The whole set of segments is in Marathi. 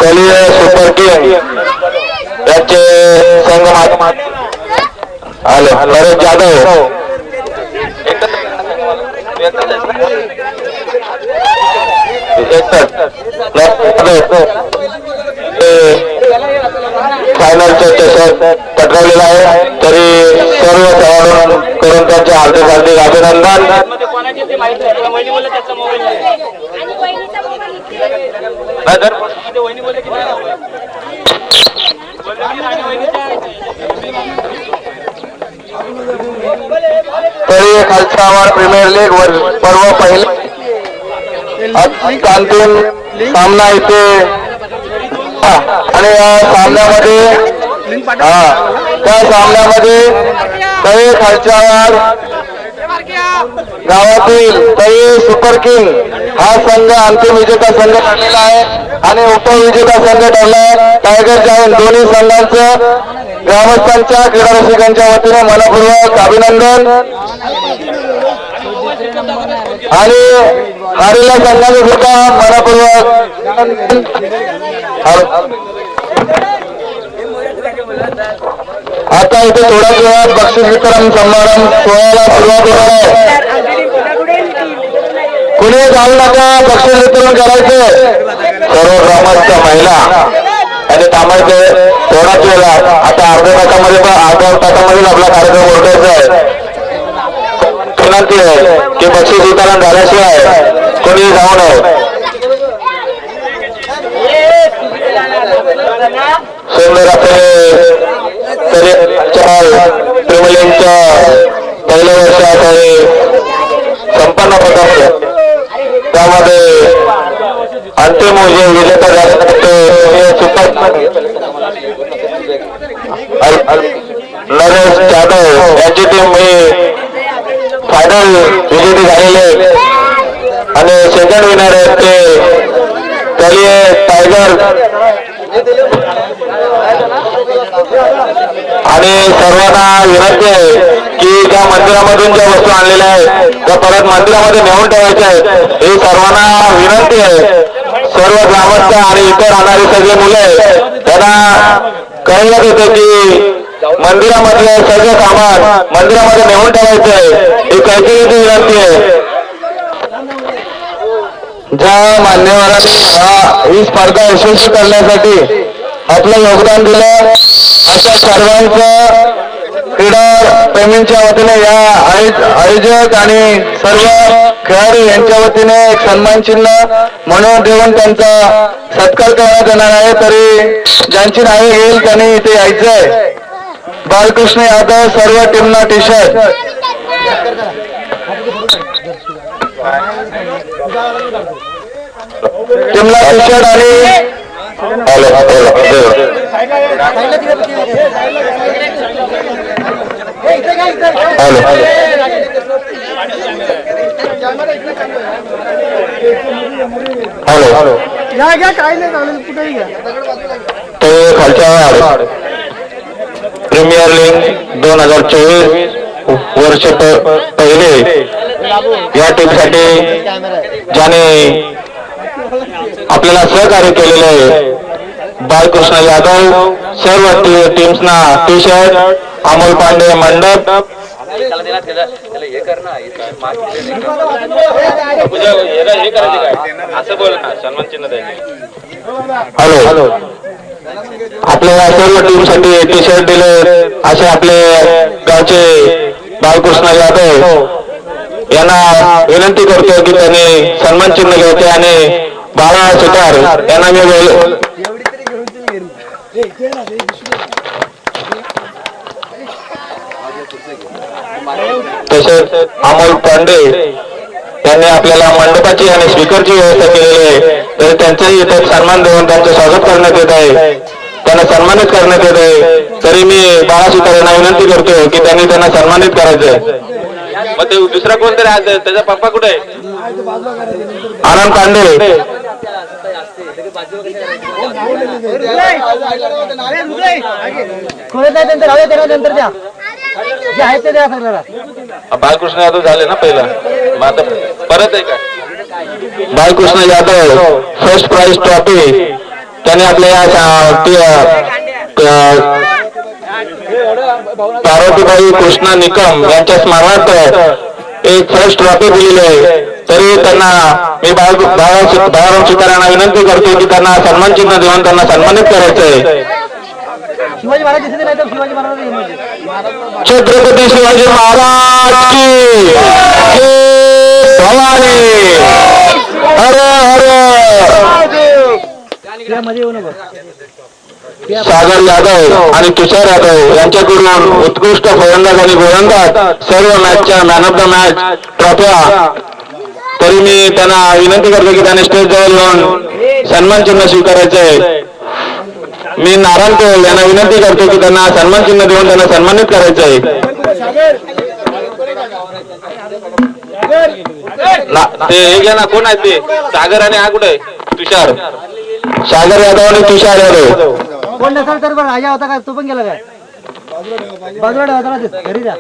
चलिए सुपर किंग याचे संघ आले नरेश जाधव फायनलच्या चषक पटकावलेला आहे. तरी सर्व खेळाडूंकडून त्यांचे हार्दिक हार्दिक अभिनंदन. तरी खालचा प्रीमियर लीग पर्व पहिले अंतिम सामना इथे आणि या सामन्यामध्ये तळे खालच्यावर गावातील तळे सुपर किंग हा संघ अंतिम विजेता संघ ठरलेला आहे आणि उपविजेता संघ ठरलाय टायगर जायंट. दोन्ही संघांचं ग्रामस्थांच्या क्रीडा रसिकांच्या वतीने मनपूर्वक अभिनंदन आणि हारलेल्या संघाने सुद्धा मनपूर्वक. आता इथे थोड्याच वेळात बक्षीस वितरण समारंभ सोहळ्याला सुरुवात होणार आहे. कुणी जाऊ नका, बक्षीस वितरण करायचे. सर्व ग्रामस्थ महिला आणि थांबायचे थोडाच वेळात. आता अर्ध्या तासामध्ये आपला कार्यक्रम ओळखायचा आहे. विनंती आहे की बक्षीस वितरण झाल्याशिवाय कोणी जाऊ नये. सुंदर प्रेमलींच्या पहिल्या वर्षात आणि संपन्न पदार्थ त्यामध्ये अंतिम विजेता नरेश जाधव यांची टीम ही फायनल विजेते झालेले आणि सेकंड विनर आहेत ते चलिए टायगर. आणि सर्वांना विनंती आहे की ज्या मंदिरामधून ज्या वस्तू आणलेल्या आहेत त्या परत मंदिरामध्ये नेऊन ठेवायच्या आहेत. ही सर्वांना विनंती आहे. सर्व ग्रामस्थ आणि इतर राहणारी सगळे मुले त्यांना कळण्यात येते की मंदिरामधले सगळे सामान मंदिरामध्ये नेऊन ठेवायचे आहे. ही कैकेयीची विनंती आहे. ज्या मान्यवरांनी ही स्पर्धा यशस्वी करण्यासाठी आपलं योगदान दिलं अशा सर्वांचं क्रीडा प्रेमींच्या वतीने या आयोजक आणि सर्व खेळाडू यांच्या वतीने एक सन्मान चिन्ह म्हणून देऊन त्यांचा सत्कार करण्यात येणार आहे. तरी ज्यांची नावे घेईल त्यांनी इथे यायचंय. बालकृष्ण यादव सर्व टीमना टी शर्ट टीमला टी शर्ट आणि खालच्या प्रीमियर लीग 2024 वर्ष पहिले या टीमसाठी ज्याने आपल्याला सहकार्य केलेले आहे बालकृष्ण यादव सर्व टीम्सना टी शर्ट, अमोल पांडे मंडप हॅलो आपल्या सर्व टीमसाठी टी शर्ट दिले असे आपले गावचे बालकृष्ण यादव यांना विनंती करतो की त्यांनी सन्मान चिन्ह घ्यायचे आणि बाळा सुतार यांना मी तसेच अमोल पांडे त्यांनी आपल्याला मंडपाची आणि स्पीकरची व्यवस्था केलेली आहे. तर त्यांचाही इथे सन्मान देऊन त्यांचे स्वागत करण्यात येत आहे, त्यांना सन्मानित करण्यात येत आहे. तरी मी बाळा सुतार यांना विनंती करतो की त्यांनी त्यांना सन्मानित करायचंय. मग ते दुसरा कोणतरी आज त्याचा पप्पा कुठे आहे? आनंद पांडे बालकृष्ण यादव झाले ना पहिला. परत आहे काय Balkrishna Yadav first prize trophy त्याने आपल्या पार्वतीबाई कृष्णा निकम यांच्या स्मरणार्थ एक फर्स्ट ट्रॉफी दिलेली आहे. तरी त्यांना मी बाळाराम सुतारांना विनंती करतो की त्यांना सन्मान चिन्ह देऊन त्यांना सन्मानित करायचं आहे. शिवाजी महाराज दिसत नाही तर शिवाजी महाराज छत्रपती शिवाजी महाराज की भवानी. हर हर. मध्ये येऊ नको. सागर यादव आणि तुषार यादव यांच्याकडून उत्कृष्ट फलंदाज आणि गोलंदाज सर्व मॅचच्या मॅन ऑफ द मॅच ट्रॉफ्या. तरी मी त्यांना विनंती करतो की त्यांनी स्टेज जवळ येऊन सन्मान चिन्ह स्वीकारायचं आहे. मी नारायण कोल यांना विनंती करतो की त्यांना सन्मान चिन्ह देऊन त्यांना सन्मानित करायचं आहे. ते हे घ्या ना, कोण आहे ते सागर आणि हा कुठे तुषार. सागर यादव आणि तुषार यादव. कोण नसेल तर बघ राजा होता काय तो पण गेला काय बाजूला होता ना घरी जा.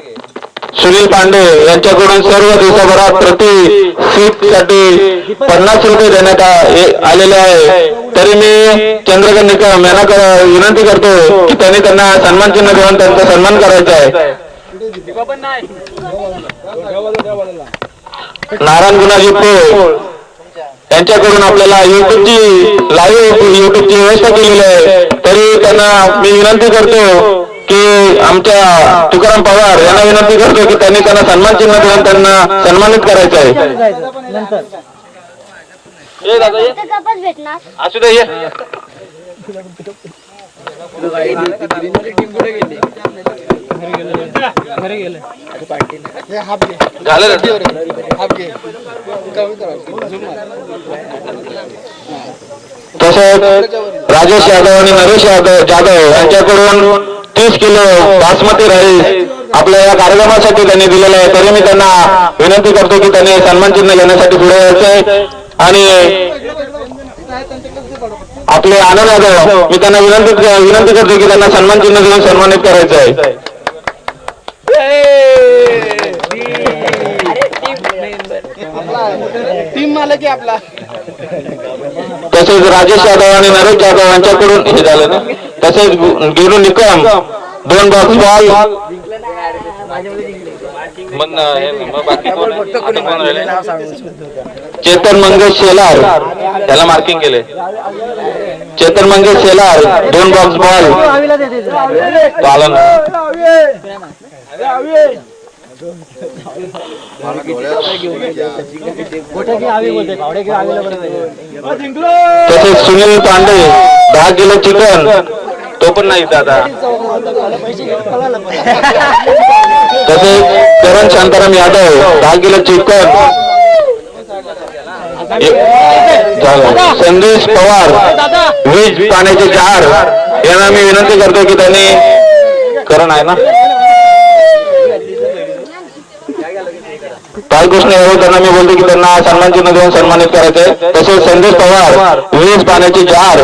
सुनील पांडे यांच्याकडून सर्व दिवसाभरात प्रति सीट साठी 50 रुपये देण्यात आलेले आहे. तरी मी चंद्रकांत निकम यांना विनंती करतो की त्यांनी त्यांना सन्मान चिन्ह देऊन त्यांचा सन्मान करायचा आहे. नारायण गुणाजी पोळ यांच्याकडून आपल्याला युट्यूबची व्यवस्था केलेली आहे. तरी त्यांना मी विनंती करतो की आमच्या तुकाराम पवार यांना विनंती करतो की त्यांनी त्यांना सन्मान चिन्ह देऊन त्यांना सन्मानित करायचं आहे. नंतर असू दे ये. झालं तसेच राजेश यादव आणि नरेश जाधव यांच्याकडून 30 किलो बासमती राईस आपल्या या कार्यक्रमासाठी त्यांनी दिलेलं आहे. तरी मी त्यांना विनंती करतो की त्यांनी सन्मान चिन्ह घेण्यासाठी पुढे यायचंय. आणि आपले आनंद यादव मी त्यांना विनंती करतो की त्यांना सन्मान चिन्ह देऊन सन्मानित करायचं आहे. टीम मालक आहे आपला. तसेच राजेश यादव आणि नरेश जाधव यांच्याकडून हे झालं ना. तसेच गिरू निकम 2 बॉक्स बॉल. मग बाकी कोण राहिले. चेतन मंगेश शेलार त्याला मार्किंग केले. Chetan Mangesh Shelar 2 box ball. पालन तसेच सुनील पांडे 10 किलो चिकन तो पण नाही दादा. तसेच करण शांताराम यादव 10 किलो चिकन. संदेश पवार वीज पाण्याचे जार यांना मी विनंती करतो की त्यांनी करण आहे ना बाळकृष्ण यादव त्यांना मी बोलतो की त्यांना सन्मान चिन्ह देऊन सन्मानित करायचंय. तसेच संदेश पवार वीज पाण्याचे जार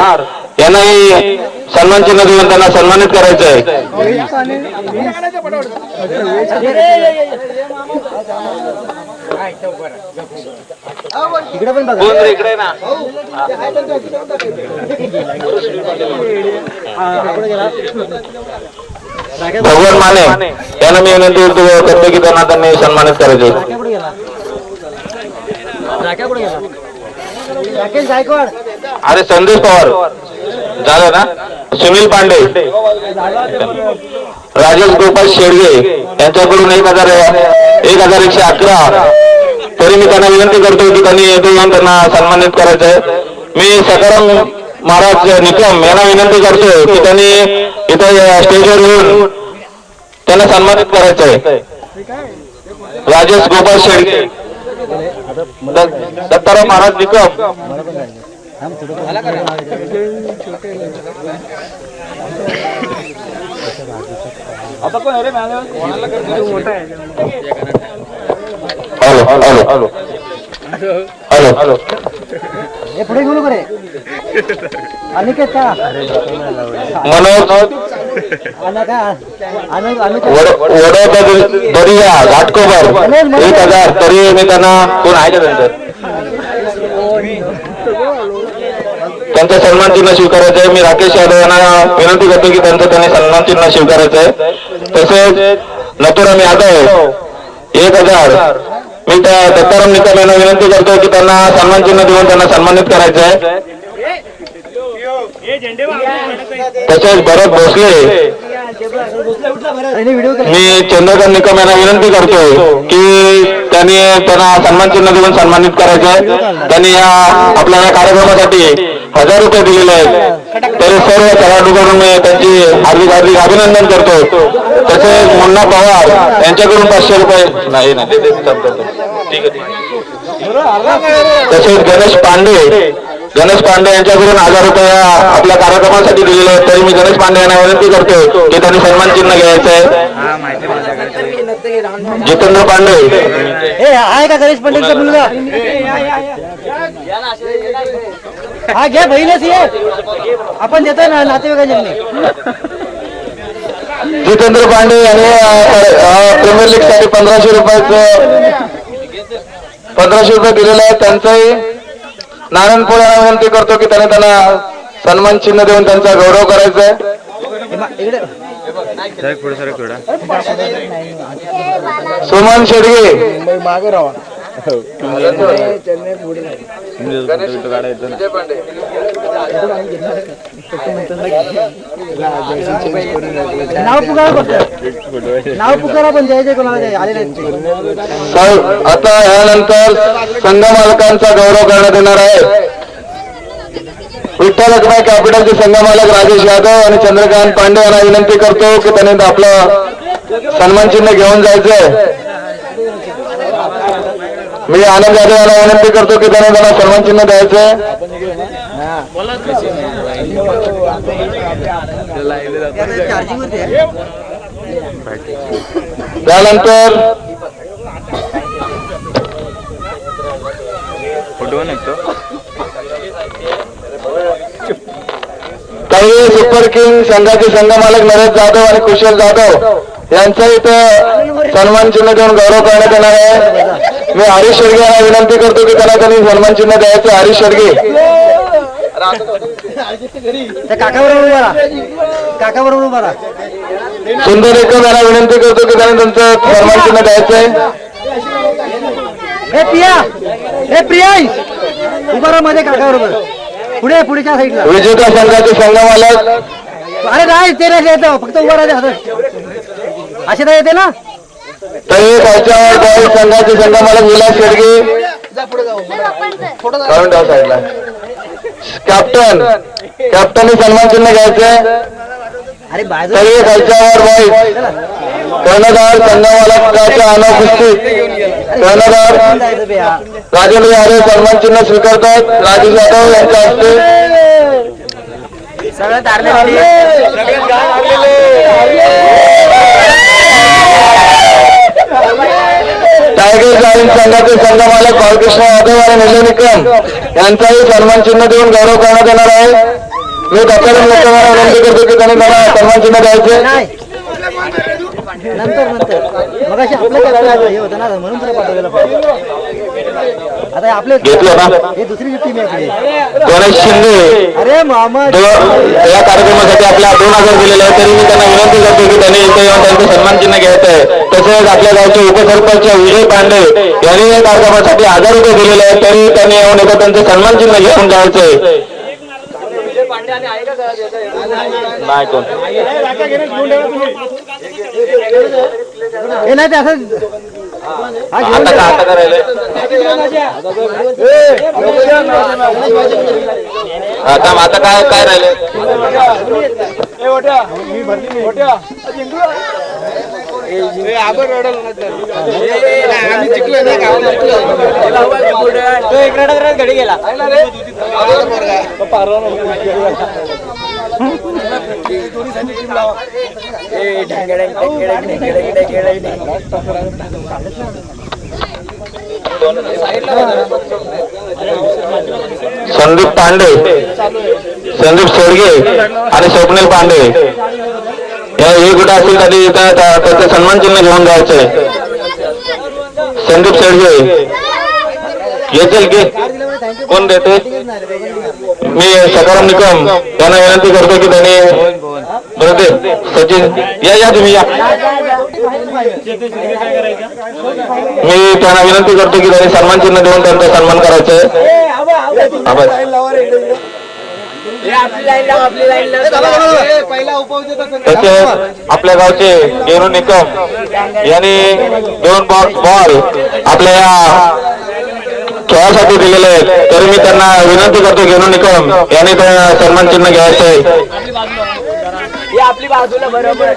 यांनाही सन्मान चिन्ह देऊन त्यांना सन्मानित करायचंय. इकडे पण बघा. कोण रे इकडे ना. भगवान माने यांना मी विनंती करतो की त्यांनी सन्मानित करायचे. अरे संदेश पवार झालं ना. सुनील पांडे राजेश गोपाल शेडगे यांच्याकडून 1111. तरी मी त्यांना विनंती करतो की त्यांनी येथे येऊन त्यांना सन्मानित करायचंय. मी सकाराम महाराज निकम यांना विनंती करतो की त्यांनी इथे स्टेजवर येऊन त्यांना सन्मानित करायचंय. राजेश गोपाल शेडगे सकाराम महाराज निकम हॅलो पुढे घेऊन रे अनिकेत का मनोज वडोदरा बरिया घाटकोपर 1000 तरी मी त्यांना कोण आहे का त्यांचा सन्मान चिन्ह स्वीकारायचं आहे. मी राकेश यादव यांना विनंती करतो की त्यांचं त्यांनी सन्मान चिन्ह स्वीकारायचं आहे. तसेच नथुराम यादव 1000 मी त्या दत्ताराम निकम यांना विनंती करतो की त्यांना सन्मान चिन्ह देऊन त्यांना सन्मानित करायचं आहे. तसेच भरत भोसले मी चंद्रकांत निकम यांना विनंती करतो की त्यांना सन्मान चिन्ह देऊन सन्मानित करायचं आहे. त्यांनी आपल्या या कार्यक्रमासाठी 1000 रुपये दिलेले आहेत. तरी सर्व खेळाडूंकडून मी त्यांची हार्दिक हार्दिक अभिनंदन करतो. तसेच मुन्ना पवार यांच्याकडून 500 रुपये नाही ना ठीक आहे. तसेच गणेश पांडे यांच्याकडून 1000 रुपये आपल्या कार्यक्रमासाठी दिलेले आहेत. तरी मी गणेश पांडे यांना विनंती करतो की त्यांनी सन्मान चिन्ह घ्यायचं आहे. जितेंद्र पांडे आहे का गणेश पांडेचा मुलगा? हा घे बहीणच ये आपण देतोय ना नातेवाईकांनी. जितेंद्र पांडे यांनी प्रीमियर लीग साठी 1500 रुपये दिलेले आहेत. त्यांचाही नारायणपूर यांना विनंती करतो की त्यांना सन्मान चिन्ह देऊन त्यांचा गौरव करायचा आहे. सुमन शेडगे मागे राहा. नाव पुकारा पण द्यायचे कोणाला आले नाही. आता यानंतर संघ मालकांचा गौरव करण्यात येणार आहे. विठ्ठल रखमाई कॅपिटलचे संघ मालक राजेश यादव आणि चंद्रकांत पांडे यांना विनंती करतो की त्यांनी आपलं सन्मान चिन्ह घेऊन जायचंय. मी आनंद यादव यांना विनंती करतो की त्यांना सन्मान चिन्ह द्यायचंय. त्यानंतर काही सुपर किंग संघाचे संघ मालक नरेश जाधव आणि कुशल जाधव यांचा इथं सन्मान चिन्ह देऊन गौरव करण्यात येणार आहे. मी हरीश शेडगे यांना विनंती करतो की त्यांनी सन्मान चिन्ह द्यायचं. हरीश शेडगे काकाबरोबर उभा राहा. सुंदर एकम यांना विनंती करतो की त्यांनी त्यांचं सन्मान चिन्ह द्यायचंय. हे प्रिया उभा राहा मध्ये काकाबरोबर पुढेच्या साईडला. विजेता संघाचे संघ मालक अरे नाही ते नाही येतं फक्त उभा राहते असे तर येते ना. तरी खालच्यावर बॉईज संघाचे संघ मालक विलास शेडगे साईडला. कॅप्टननी सन्मान चिन्ह घ्यायचंय. तरी खालच्यावर बॉईज कर्णधार संघ मालकाच्या अनुपस्थित कर्णधार राजेंद्र यादव सन्मान चिन्ह स्वीकारतात. राजेश यादव यांच्या हस्ते टायगर जाईन संघाचे संघ मालक बाळकृष्ण यादव आणि निलय निकम यांचाही सन्मान चिन्ह देऊन गौरव करण्यात येणार आहे. मी दत्ताराम निकम यांना विनंती करतो की त्यांनी त्यांना सन्मान चिन्ह द्यायचे. नंतर मग आपलं हे होतं ना म्हणून तुला पाठवलेलं. आता आपले हे दुसरी टीम आहे. गणेश शिंदे अरे मोहम्मद या कार्यक्रमासाठी आपल्या 2000 दिलेले आहे. तरी मी त्यांना विनंती करतो की त्यांनी इथे येऊन त्यांचं सन्मान चिन्ह घ्यायचं आहे. तसेच आपल्या गावचे उपसरपंच विजय पांडे यांनी या कार्यक्रमासाठी 1000 रुपये दिलेले आहेत. तरी त्यांनी येऊन इथं त्यांचं सन्मान चिन्ह घेऊन जायचंय. नाही कोण हे नाही ते असं आता करायला आता काय राहिले. घडी गेला संदीप पांडे, संदीप शेडगे आणि स्वप्नील पांडे हे कुठे असतील तरी येतात त्याचं सन्मान चिन्ह घेऊन जायचंय. संदीप शेडगे येतील की कोण देते? मी सकाराम निकम त्यांना विनंती करतो की त्यांनी बरोबर सचिन या तुम्ही या. मी त्यांना विनंती करतो की त्यांनी सन्मान चिन्ह देऊन त्यांचा सन्मान करायचा तसेच आपल्या गावचे गेरू निकम यांनी 2 बॉल आपल्या या खेळासाठी दिलेले आहेत, तरी मी त्यांना विनंती करतो गेरू निकम यांनी त्यांना सन्मान चिन्ह घ्यायचं आहे. आपली बाजूला बरोबर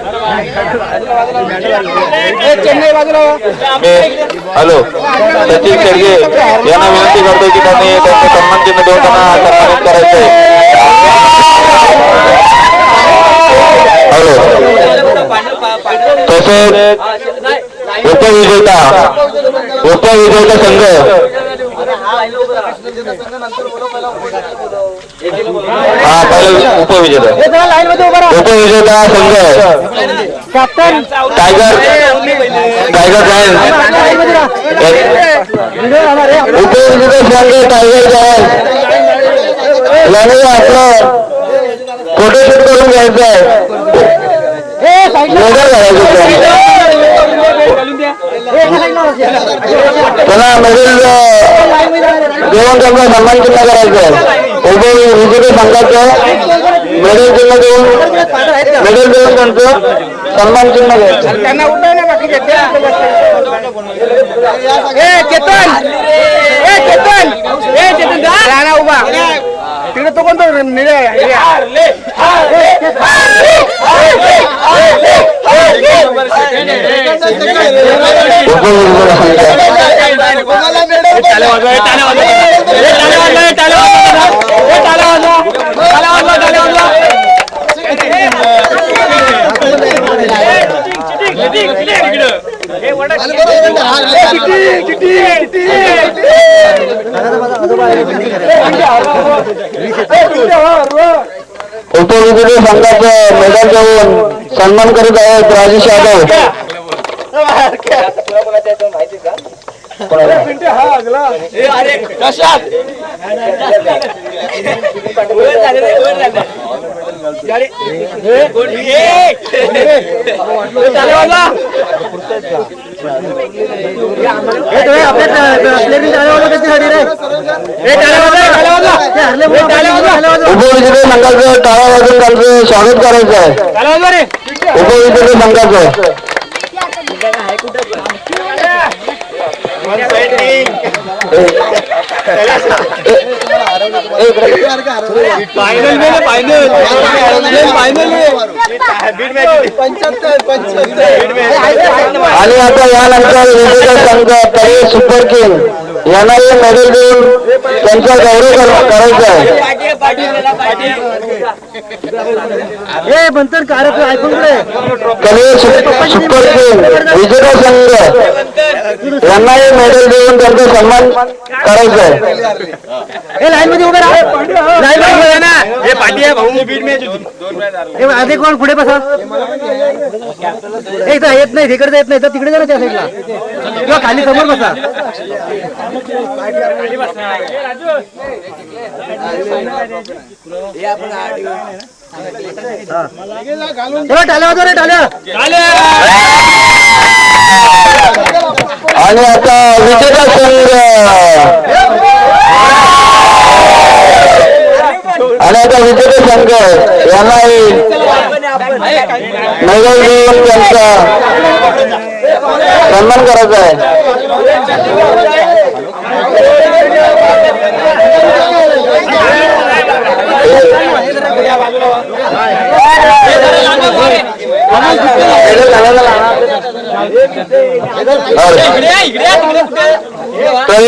हॅलो सचिन शेडगे यांना विनंती करतो की त्यांनी त्यांचं सन्मान चिन्ह देऊन त्यांना सन्मानित करायचं आहे. हॅलो तसेच उपविजेता संघ हा पहिले उपविजेता संघ टायगर जायंट उपविजेता संघ टायगर जायंट आपलं फोटोशूट करून घ्यायचं आहे. त्यांना मेडल देऊन त्यांचा सन्मान चिन्ह करायचं आहे. उपविजेते संघाचं मेडल देऊन त्यांचं सन्मान चिन्ह घ्यायचं. तिकडे तो कोणतो उपविजेते संघाचं मेडल देऊन सन्मान करीत आहेत राजेश यादव. उपविजेते संघाचं टाळ्या वाजून त्यांचं स्वागत करायचं आहे. उपविजेते संघाचं आणि आता यानंतर विजेता संघ तरी सुपर किंग यांनाही मेडल देऊन त्यांचा गौरव करायचा आहे. सुपर किंग विजेता संघ यांनाही मेडल देऊन त्यांचा सन्मान करायचा आहे. लाईन मध्ये उभे आधी कोण पुढे बसा. एक तर येत नाही तिकडे येत नाही तर तिकडे जा ना त्या साईडला किंवा खाली समोर बसा. टाल्या वाजवा रे टाल्या. आणि आता विजेता संघ यांनाही मेडल देऊन त्यांचा सन्मान करायचा आहे.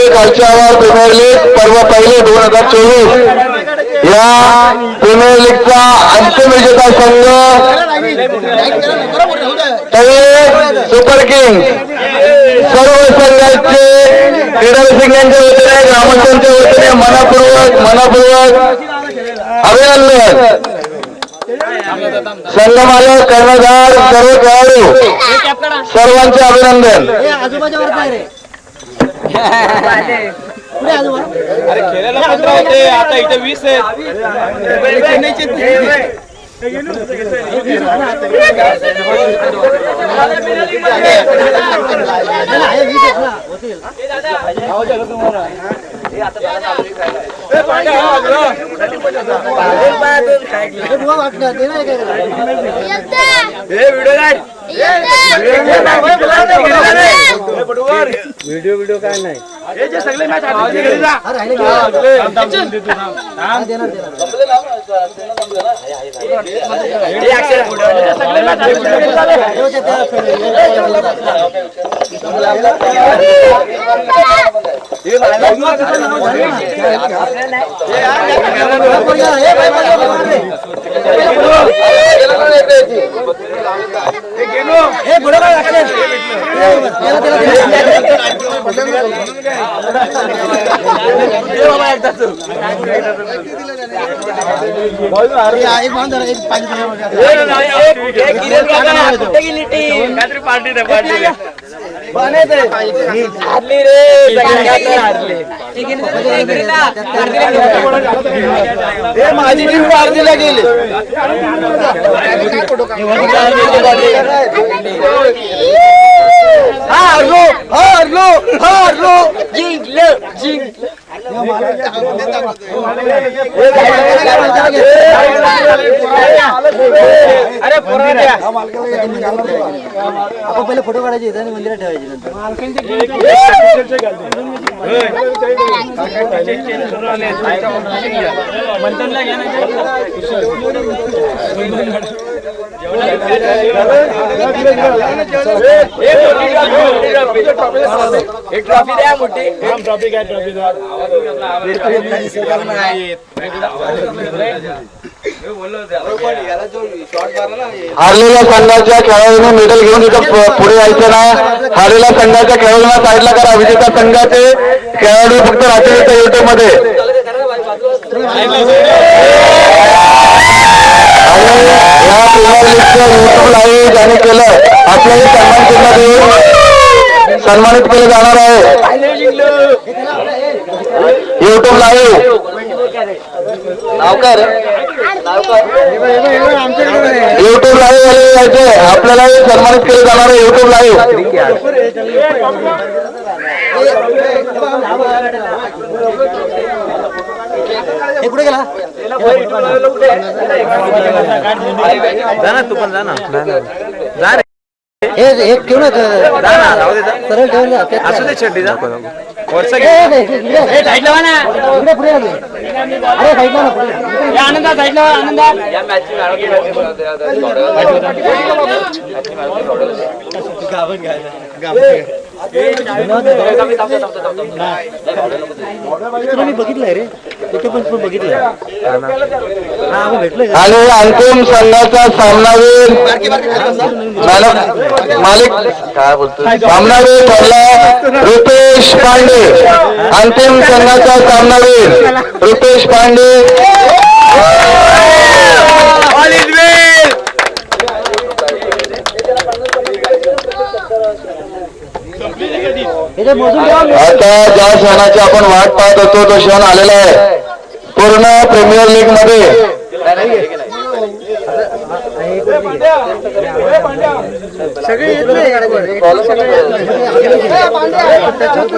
कालच्यावर प्रीमियर लीग पर्व पहिले 2024 या प्रीमियर लीगचा अंतिम विजेता संघ सुपर किंग सर्व संघाचे क्रीडा रसिकांच्या वतीने ग्रामस्थांच्या वतीने मनपूर्वक अभिनंदन. संघमालक कर्णधार सर्व खेळाडू सर्वांचे अभिनंदन. हे आजूबाजूवर नाही रे पुढे आजूबाजू अरे खेळायला 15 होते आता इथे 20 आहेत. व्हिडिओ काय नाही माझी टीम पार्टीला गेली. हारलो हारलो हारलो जिंकलं जिंकलं. आपण पहिले फोटो काढायचे इथे आणि मंदिरात ठेवायचे नंतर एक ट्रॉफी द्या मोठी. ट्रॉफी काय ट्रॉफी हारलेल्या संघाच्या खेळाडूंनी मेडल घेऊन इथं पुढे यायचं ना. हारलेल्या संघाच्या खेळाडूंना साईडला करा. विजेता संघाचे खेळाडू फक्त राहतील इथं युट्यूब मध्ये. या प्रीमियर लीगचं युट्यूब लाईव्ह ज्याने केलं आपल्याला सन्मान चिन्ह देऊन सन्मानित केलं जाणार आहे. युट्यूब लाईव्ह युट्यूब लाईव्ह यायचे आपल्याला सन्मानित केलं जाणार आहे. युट्यूब लाईव्ह कुठे गेला तू पण जा ना हे एक ठेव ना सरळ ठेव ना असू दे छड्डी जा पुढे अरे साईडला ना पुढे आनंदा साईडला आनंदा मी बघितलंय रे तिथे पण बघितलंय भेटलंय आणि अंतिम संघाचा सामनावीर मालिक काय बोलतो सामनावीर ठरला रुपेश पांडे. अंतिम संघाचा सामनावीर रुपेश पांडे. आता ज्या क्षणाची आपण वाट पाहत होतो तो क्षण आलेला आहे. पूर्ण प्रीमियर लीग मध्ये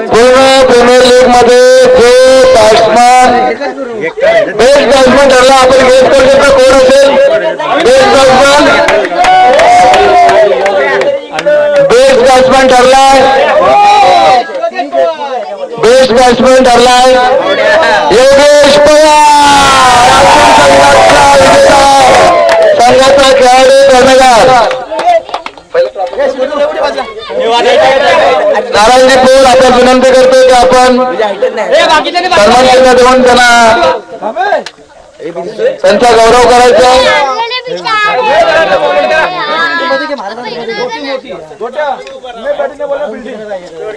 पूर्ण प्रीमियर लीग मध्ये जो बॅट्समॅन बेस्ट बॅट्समॅन ठरला आपण गेस करू शकतो कोण असेल. बेस्ट बॅट्समॅन ठरलाय बेस्ट बॅट्समॅन ठरलाय योगेश पवार. संघाचा खेळाडू कर्णधार नारायणजी पोल आपण विनंती करतो की आपण सन्मान चिन्ह देऊन त्यांचा गौरव करायचा.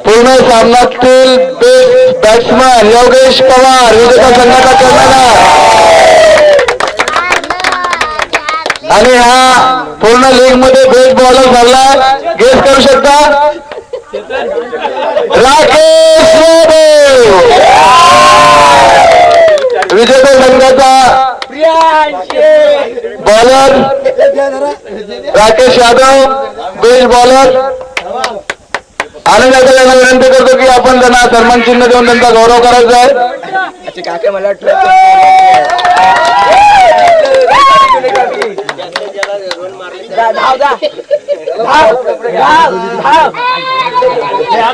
पूर्ण सामन्यातील बेस्ट बॅट्समॅन योगेश पवार विजेता संघाचा कर्णधार. आणि हा पूर्ण लीग मध्ये बेस्ट बॉलर ठरलाय. गेस करू शकता राकेश यादव. विजेते संघाचा bowler Rakesh Yadav best bowler. आनंदाचा त्यांना विनंती करतो की आपण त्यांना सन्मान चिन्ह देऊन त्यांचा गौरव करायचा आहे.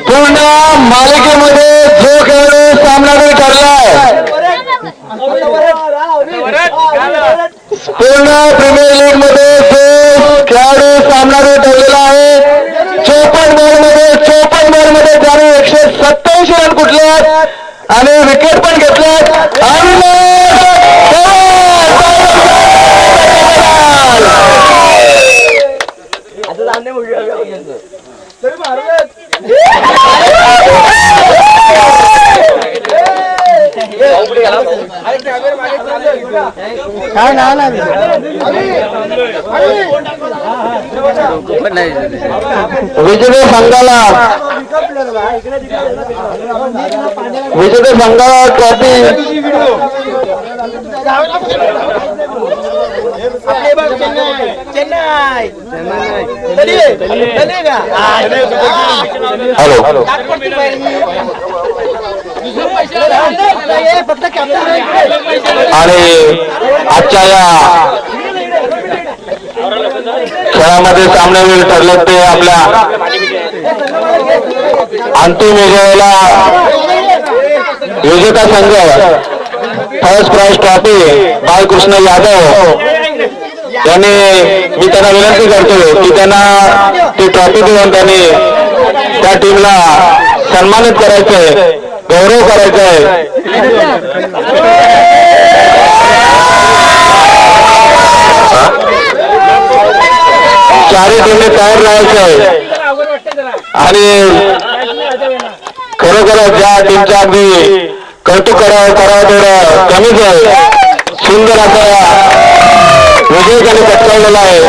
पूर्ण मालिकेमध्ये जो खेळाडू सामनावीर ठरलाय, पूर्ण प्रीमियर लीग मध्ये जो खेळाडू सामनावीर ठरलेला आहे, 54 बॉल मध्ये त्याने 187 रन कुठले आणि विकेट पण घेतल्यात. काय नाव ना विजेते संघाला ट्रॉफी हॅलो आणि आजच्या या खेळामध्ये सामनावीर ठरले ते आपल्या अंतिम विजयाला विजेता संघ first prize trophy Balkrishna Yadav यांनी, मी त्यांना विनंती करतो की त्यांना ती ट्रॉफी देऊन त्यांनी त्या टीमला सन्मानित करायचंय, गौरव करायचा आहे. चारही टीमने तयार राहायचं आहे आणि खरोखर ज्या टीमच्या अगदी कौतुक करावं तेवढं कमीच आहे. सुंदर असा विजय त्यांनी पटकावलेला आहे.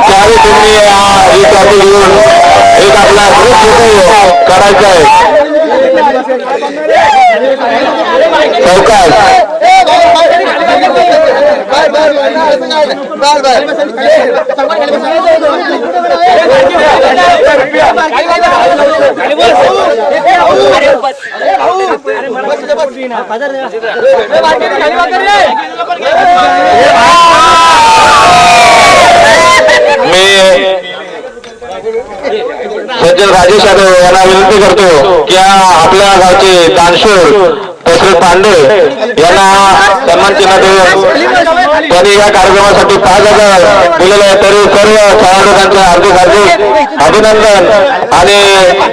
चारही टीमने ही ट्रॉफी घेऊन एक आपला ग्रुप फोटो काढायचा आहे. चौकात सज्जन राजेश यादव यांना विनंती करतो की आपल्या गावचे दानशूर तसरे पांडे यांना सन्मान चिन्ह देऊन त्यांनी या कार्यक्रमासाठी 5,000 दिलेले आहे. तरी सर्व सभासदांचे हार्दिक अभिनंदन आणि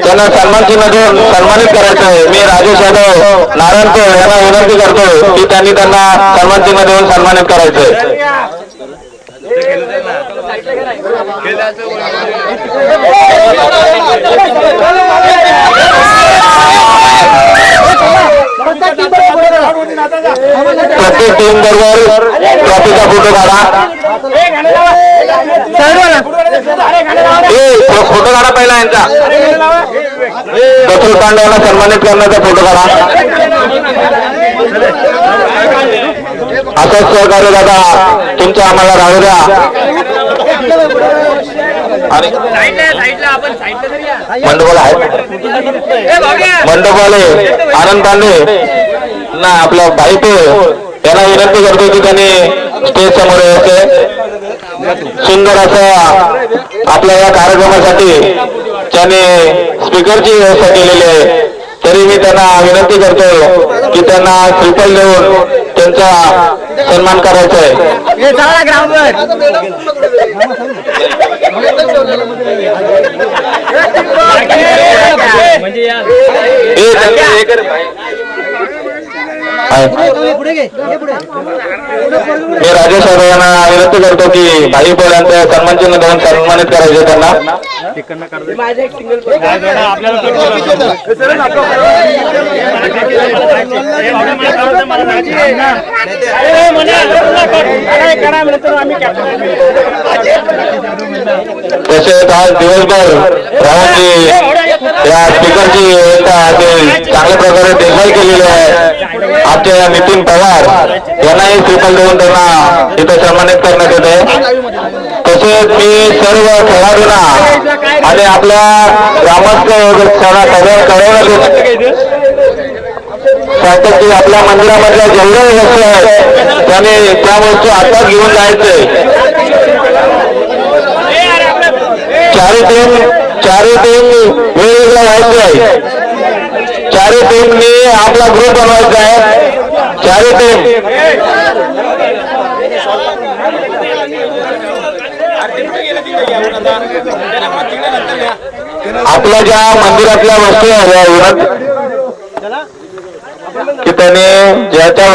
त्यांना सन्मान चिन्ह देऊन सन्मानित करायचं आहे. मी राजेश यादव नारायणपूर यांना विनंती करतो की त्यांनी त्यांना सन्मान चिन्ह देऊन सन्मानित करायचं आहे. प्रत्येक टीम बरोबर ट्रॉफीचा फोटो काढा. फोटो काढा पहिला यांचा. दत्तू पांडे यांना सन्मानित करण्याचा फोटो काढा. असंच सहकार्य दादा तुमचं आम्हाला राहू द्या. मंडपवाला आहे, मंडपवाले आनंद पांडे ना आपला भाईपे यांना विनंती करतो की त्यांनी स्टेज समोर यायचे. सुंदर असं आपल्या या कार्यक्रमासाठी त्यांनी स्पीकरची व्यवस्था केलेली आहे. तरी मी त्यांना विनंती करतो की त्यांना श्रीफल देऊन त्यांचा सन्मान करायचा आहे. मी राजेश यांना विनंती करतो की भाई पोळ्यांचा सन्मान चिन्ह देऊन सन्मानित करायचे त्यांना. तसेच आज दिवसभर राहुलजी या स्पीकरची चांगल्या प्रकारे देखभाल केलेली आहे. आमचे नितीन पवार यांनाही श्रीफल देऊन त्यांना इथे सन्मानित करण्यात येते. तसेच मी सर्व खेळाडूंना आणि आपल्या ग्रामस्थ सगळ्यांना कळवण्यात सांगतो की आपल्या मंदिरामधल्या जेवढ्या वस्तू आहेत त्याने त्या वस्तू आता घेऊन जायचंय. चारही टीम वेगवेगळ्या व्हायचंय. चारही टीमनी आपला ग्रुप बनवायचा आहे. चारही टीम आपल्या ज्या मंदिरातल्या वस्तू आहेत की त्याने ज्या त्या